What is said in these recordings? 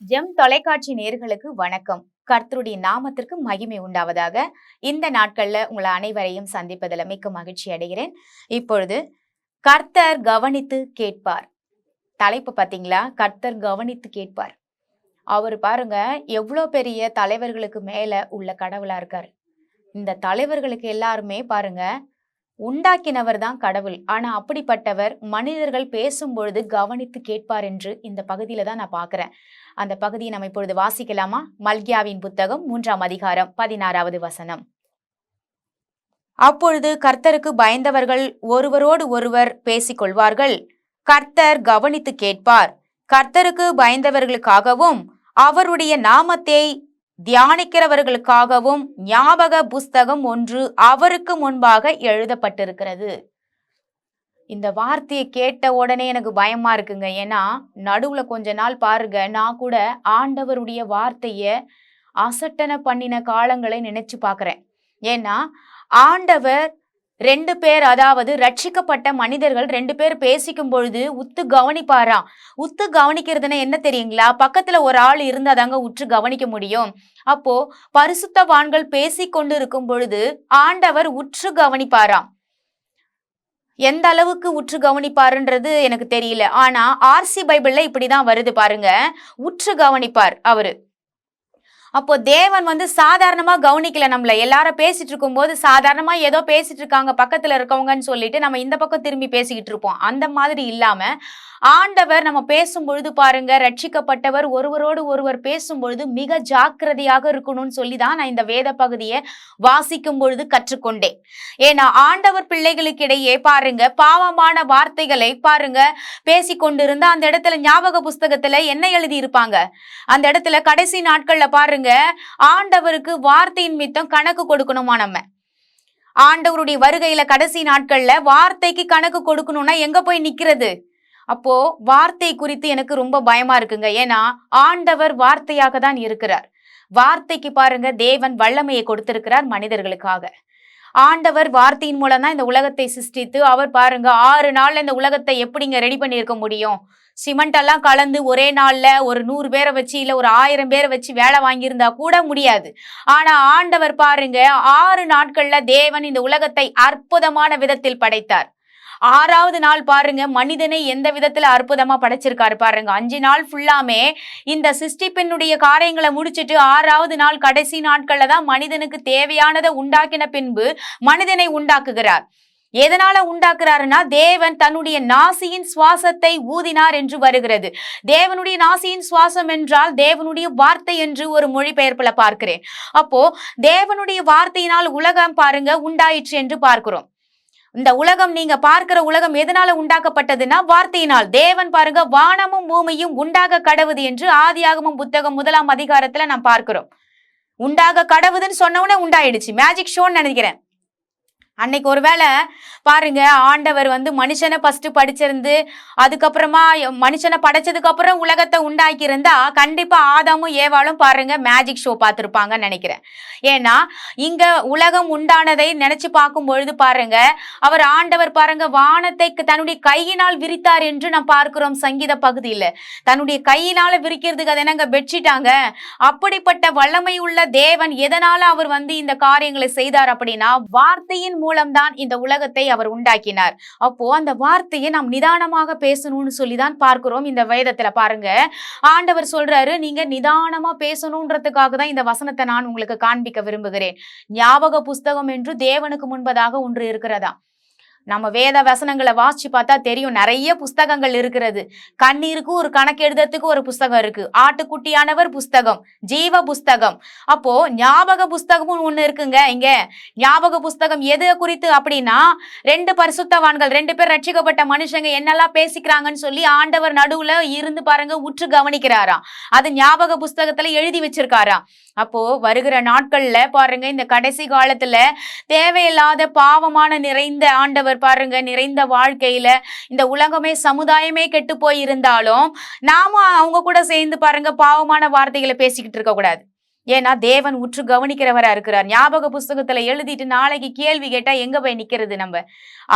GeM தொலைக்காட்சி நேயர்களுக்கு வணக்கம். கர்த்தருடைய நாமத்திற்கு மகிமை உண்டாவதாக. இந்த நாட்கள்ல உங்களை அனைவரையும் சந்திப்பதில் மிக்க மகிழ்ச்சி அடைகிறேன். இப்பொழுது கர்த்தர் கவனித்து கேட்பார். தலைப்பு பார்த்தீங்களா? கர்த்தர் கவனித்து கேட்பார். அவர் பாருங்க எவ்வளோ பெரிய தலைவர்களுக்கு மேல உள்ள கடவுளா இருக்காரு. இந்த தலைவர்களுக்கு எல்லாருமே பாருங்க உண்டாக்கினவர் தான் கடவுள். ஆனா அப்படிப்பட்டவர் மனிதர்கள் பேசும்பொழுது கவனித்து கேட்பார் என்று இந்த பகுதியில தான் நான் பார்க்கிறேன். அந்த பகுதியை நம்ம இப்பொழுது வாசிக்கலாமா? மல்கியாவின் புத்தகம் 3ஆம் அதிகாரம் 16வது வசனம். அப்பொழுது கர்த்தருக்கு பயந்தவர்கள் ஒருவரோடு ஒருவர் பேசிக்கொள்வார்கள். கர்த்தர் கவனித்து கேட்பார். கர்த்தருக்கு பயந்தவர்களுக்காகவும் அவருடைய நாமத்தை தியானிக்கிறவர்களுக்காகவும் ஞாபக புஸ்தகம் ஒன்று அவருக்கு முன்பாக எழுதப்பட்டிருக்கிறது. இந்த வார்த்தையை கேட்ட உடனே எனக்கு பயமா இருக்குங்க. ஏன்னா நடுவுல கொஞ்ச நாள் பாருங்க, நான் கூட ஆண்டவருடைய வார்த்தைய அசட்டனை பண்ணின காலங்களை நினைச்சு பாக்குறேன். ஏன்னா ஆண்டவர் 2 பேர், அதாவது ரட்சிக்கப்பட்ட மனிதர்கள் 2 பேர் பேசிக்கும் பொழுது உத்து கவனிப்பாராம். உத்து கவனிக்கிறதுன்னா என்ன தெரியுங்களா? பக்கத்துல ஒரு ஆள் இருந்தாதாங்க உற்று கவனிக்க முடியும். அப்போ பரிசுத்தவான்கள் பேசிக்கொண்டு இருக்கும் பொழுது ஆண்டவர் உற்று கவனிப்பாராம். எந்த அளவுக்கு உற்று கவனிப்பாருன்றது எனக்கு தெரியல. ஆனா ஆர்சி பைபிள்ல இப்படிதான் வருது பாருங்க, உற்று கவனிப்பார் அவரு. அப்போ தேவன் சாதாரணமா கவனிக்கல. நம்மள எல்லாரும் பேசிட்டு இருக்கும் போது சாதாரணமா ஏதோ பேசிட்டு இருக்காங்க பக்கத்துல இருக்கவங்கன்னு சொல்லிட்டு நம்ம இந்த பக்கம் திரும்பி பேசிக்கிட்டு இருப்போம். அந்த மாதிரி இல்லாம ஆண்டவர் நம்ம பேசும் பொழுது பாருங்க, ரட்சிக்கப்பட்டவர் ஒருவரோடு ஒருவர் பேசும் பொழுது மிக ஜாக்கிரதையாக இருக்கணும்னு சொல்லிதான் நான் இந்த வேத பகுதியை வாசிக்கும் பொழுது கற்றுக்கொண்டேன். ஏன்னா ஆண்டவர் பிள்ளைகளுக்கு இடையே பாருங்க பாவமான வார்த்தைகளை பாருங்க பேசிக்கொண்டிருந்த அந்த இடத்துல ஞாபக புஸ்தகத்துல என்ன எழுதி இருப்பாங்க? அந்த இடத்துல கடைசி நாட்கள்ல பாருங்க ஆண்டவருக்கு வார்த்தையின் மித்தம் கணக்கு கொடுக்கணுமா? நம்ம ஆண்டவருடைய வருகையில கடைசி நாட்கள்ல வார்த்தைக்கு கணக்கு கொடுக்கணும்னா எங்க போய் நிக்கிறது? அப்போ வார்த்தை குறித்து எனக்கு ரொம்ப பயமா இருக்குங்க. ஏன்னா ஆண்டவர் வார்த்தையாக தான் இருக்கிறார். வார்த்தைக்கு பாருங்க தேவன் வல்லமையை கொடுத்திருக்கிறார் மனிதர்களுக்காக. ஆண்டவர் வார்த்தையின் மூலம் தான் இந்த உலகத்தை சிருஷ்டித்து அவர் பாருங்க 6 நாள்ல இந்த உலகத்தை எப்படிங்க ரெடி பண்ணியிருக்க முடியும்? சிமெண்ட் எல்லாம் கலந்து ஒரே நாள்ல ஒரு 100 பேரை வச்சு இல்ல ஒரு 1000 பேரை வச்சு வேலை வாங்கியிருந்தா கூட முடியாது. ஆனா ஆண்டவர் பாருங்க 6 நாட்கள்ல தேவன் இந்த உலகத்தை அற்புதமான விதத்தில் படைத்தார். 6வது நாள் பாருங்க மனிதனை எந்த விதத்துல அற்புதமா படைச்சிருக்காரு பாருங்க. 5 நாள் ஃபுல்லாமே இந்த சிருஷ்டிப்பினுடைய காரியங்களை முடிச்சிட்டு 6வது நாள் கடைசி நாட்கள்ல தான் மனிதனுக்கு தேவையானதை உண்டாக்கின பின்பு மனிதனை உண்டாக்குகிறார். எதனால உண்டாக்குறாருன்னா தேவன் தன்னுடைய நாசியின் சுவாசத்தை ஊதினார் என்று வருகிறது. தேவனுடைய நாசியின் சுவாசம் என்றால் தேவனுடைய வார்த்தை என்று ஒரு மொழிபெயர்ப்புல பார்க்கிறேன். அப்போ தேவனுடைய வார்த்தையினால் உலகம் பாருங்க உண்டாயிற்று என்று பார்க்கிறோம். இந்த உலகம் நீங்க பார்க்கிற உலகம் எதனால உண்டாக்கப்பட்டதுன்னா வார்த்தையினால். தேவன் பாருங்க வானமும் பூமியும் உண்டாக கடவுது என்று ஆதியாகமம் புத்தகம் 1ஆம் அதிகாரத்துல நான் பார்க்கிறோம். உண்டாக கடவுதுன்னு சொன்னவனே உண்டாயிடுச்சு. மேஜிக் ஷோன்னு நினைக்கிறேன். அன்னைக்கு ஒருவேளை பாருங்க ஆண்டவர் மனுஷனை ஃபர்ஸ்ட் படிச்சிருந்து அதுக்கப்புறமா மனுஷனை படைச்சதுக்கு அப்புறம் உலகத்தை உண்டாக்கி இருந்தா கண்டிப்பா ஆதாமும் ஏவாளும் பாருங்க மேஜிக் ஷோ பார்த்திருப்பாங்கன்னு நினைக்கிறேன். ஏன்னா இங்க உலகம் உண்டானதை நினைச்சு பார்க்கும் பொழுது பாருங்க அவர் ஆண்டவர் பாருங்க வானத்தை தன்னுடைய கையினால் விரித்தார் என்று நாம் பார்க்கிறோம். சங்கீத பகுதியில தன்னுடைய கையினால விரிக்கிறதுக்கு அது என்னங்க பெட்ஷீட்டாங்க? அப்படிப்பட்ட வல்லமை உள்ள தேவன் எதனால அவர் இந்த காரியங்களை செய்தார் அப்படின்னா வார்த்தையின் மூலம்தான் இந்த உலகத்தை அவர் உண்டாக்கினார். அப்போ அந்த வார்த்தையை நாம் நிதானமாக பேசணும்னு சொல்லிதான் பார்க்கிறோம். இந்த வேதத்துல பாருங்க ஆண்டவர் சொல்றாரு நீங்க நிதானமா பேசணும்ன்றதுக்காக தான் இந்த வசனத்தை நான் உங்களுக்கு காண்பிக்க விரும்புகிறேன். ஞாபக புஸ்தகம் என்று தேவனுக்கு முன்பதாக ஒன்று இருக்கிறதா? நம்ம வேத வசனங்களை வாசிச்சு பார்த்தா தெரியும், நிறைய புஸ்தகங்கள் இருக்கிறது. கண்ணீருக்கு ஒரு கணக்கு எழுதுறதுக்கு ஒரு புஸ்தகம் இருக்கு. ஆட்டுக்குட்டியானவர் புஸ்தகம், ஜீவ புஸ்தகம். அப்போ ஞாபக புஸ்தகமும் ஒண்ணு இருக்குங்க. இங்க ஞாபக புஸ்தகம் எது குறித்து அப்படின்னா 2 பரிசுத்தவான்கள் 2 பேர் ரட்சிக்கப்பட்ட மனுஷங்க என்னெல்லாம் பேசிக்கிறாங்கன்னு சொல்லி ஆண்டவர் நடுவுல இருந்து பாருங்க உற்று கவனிக்கிறாராம். அது ஞாபக புஸ்தகத்துல எழுதி வச்சிருக்காராம். அப்போ வருகிற நாட்கள்ல பாருங்க இந்த கடைசி காலத்துல தேவையில்லாத பாவமான நிறைந்த ஆண்டவர் பாருங்க நிறைந்த வாழ்க்கையில இந்த உலகமே சமுதாயமே கெட்டு போயிருந்தாலும் நாம அவங்க கூட சேர்ந்து பாருங்க பாவமான வார்த்தைகளை பேசிக்கிட்டு இருக்க கூடாது. ஏன்னா தேவன் உற்று கவனிக்கிறவரா இருக்கிறார். ஞாபக புஸ்தகத்துல எழுதிட்டு நாளைக்கு கேள்வி கேட்டா எங்க போய் நிக்கிறது நம்ம?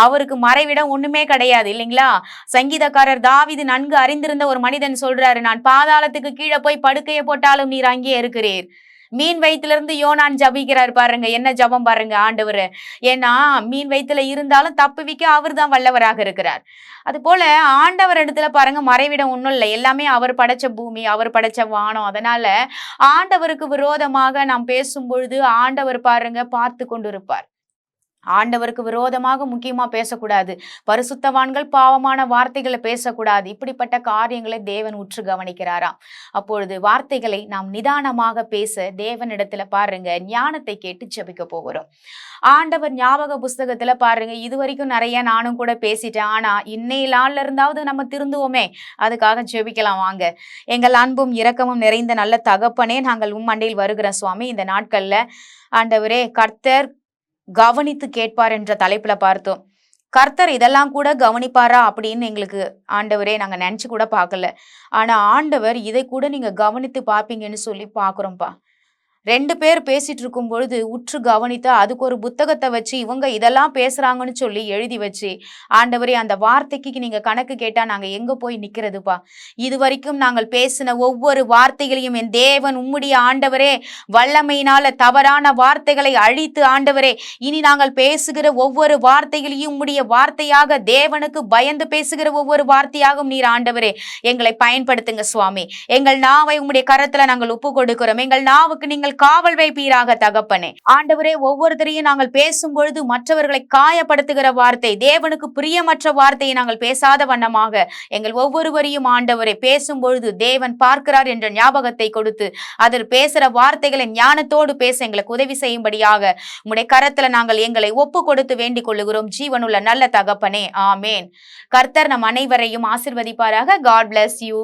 அவருக்கு மறைவிடம் ஒண்ணுமே கிடையாது இல்லைங்களா? சங்கீதக்காரர் தாவீது நன்கு அறிந்திருந்த ஒரு மனிதன் சொல்றாரு, நான் பாதாளத்துக்கு கீழே போய் படுக்கையை போட்டாலும் நீர் அங்கே இருக்கிறீர். மீன் வயிற்றிலிருந்து யோனான் ஜபிக்கிறார் பாருங்க, என்ன ஜபம் பாருங்க ஆண்டவர். ஏன்னா மீன் வயிற்றுல இருந்தாலும் தப்புவிக்க அவர் தான் வல்லவராக இருக்கிறார். அது போல ஆண்டவர் இடத்துல பாருங்க மறைவிடம் ஒன்றும் இல்லை, எல்லாமே அவர் படைச்ச பூமி, அவர் படைச்ச வானம். அதனால ஆண்டவருக்கு விரோதமாக நாம் பேசும் பொழுது ஆண்டவர் பாருங்க பார்த்து கொண்டு இருப்பார். ஆண்டவருக்கு விரோதமாக முக்கியமா பேசக்கூடாது, பரிசுத்தவான்கள் பாவமான வார்த்தைகளை பேசக்கூடாது. இப்படிப்பட்ட காரியங்களை தேவன் உற்று கவனிக்கிறாராம். அப்பொழுது வார்த்தைகளை நாம் நிதானமாக பேச தேவனிடத்துல பாருங்க ஞானத்தை கேட்டு ஜெபிக்க போகிறோம். ஆண்டவர் ஞாபக புஸ்தகத்துல பாருங்க இது வரைக்கும் நிறைய நானும் கூட பேசிட்டேன். ஆனா இன்னைய நாள்ல இருந்தாவது நம்ம திருந்துவோமே, அதுக்காக ஜெபிக்கலாம் வாங்க. எங்கள் அன்பும் இரக்கமும் நிறைந்த நல்ல தகப்பனே, நாங்கள் உம்மண்டையில் வருகிற சுவாமி. இந்த நாட்கள்ல ஆண்டவரே கர்த்தர் கவனித்து கேட்பார் என்ற தலைப்புல பார்த்தோம். கர்த்தர் இதெல்லாம் கூட கவனிப்பாரா அப்படின்னு எங்களுக்கு ஆண்டவரே நாங்க நினைச்சு கூட பார்க்கல. ஆனா ஆண்டவர் இதை கூட நீங்க கவனித்து பார்ப்பீங்கன்னு சொல்லி பாக்குறோம்ப்பா. 2 பேர் பேசிட்டு இருக்கும் பொழுது உற்று கவனித்தா அதுக்கு ஒரு புத்தகத்தை வச்சு இவங்க இதெல்லாம் பேசுறாங்கன்னு சொல்லி எழுதி வச்சு, ஆண்டவரே அந்த வார்த்தைக்கு நீங்க கணக்கு கேட்டா நாங்க எங்க போய் நிக்கிறதுப்பா? இது வரைக்கும் நாங்கள் பேசின ஒவ்வொரு வார்த்தைகளையும் என் தேவன் உம்முடைய ஆண்டவரே வல்லமையினால தவறான வார்த்தைகளை அழித்து ஆண்டவரே இனி நாங்கள் பேசுகிற ஒவ்வொரு வார்த்தைகளையும் உம்முடைய வார்த்தையாக, தேவனுக்கு பயந்து பேசுகிற ஒவ்வொரு வார்த்தையாகவும் நீர் ஆண்டவரே எங்களை பயன்படுத்துங்க சுவாமி. எங்கள் நாவை உம்முடைய கரத்துல நாங்கள் ஒப்பு கொடுக்கிறோம். எங்கள் நாவுக்கு நீங்கள் காவல் வைப்பீராக தகப்பனே. ஆண்டவரே ஒவ்வொருத்தரையும் நாங்கள் பேசும் பொழுது மற்றவர்களை காயப்படுத்துகிற வார்த்தை, தேவனுக்கு பிரியமற்ற வார்த்தையை நாங்கள் பேசாத வண்ணமாக எங்கள் ஒவ்வொருவரையும் ஆண்டவரை பேசும் பொழுது தேவன் பார்க்கிறார் என்ற ஞாபகத்தை கொடுத்து அதில் பேசுற வார்த்தைகளை ஞானத்தோடு பேச எங்களுக்கு உதவி செய்யும்படியாக உம்முடைய கரத்துல நாங்கள் எங்களை ஒப்பு கொடுத்து வேண்டிக் கொள்ளுகிறோம் ஜீவனுள்ள நல்ல தகப்பனே. ஆமேன். கர்த்தர் நம் அனைவரையும் ஆசீர்வதிப்பாராக. God bless you.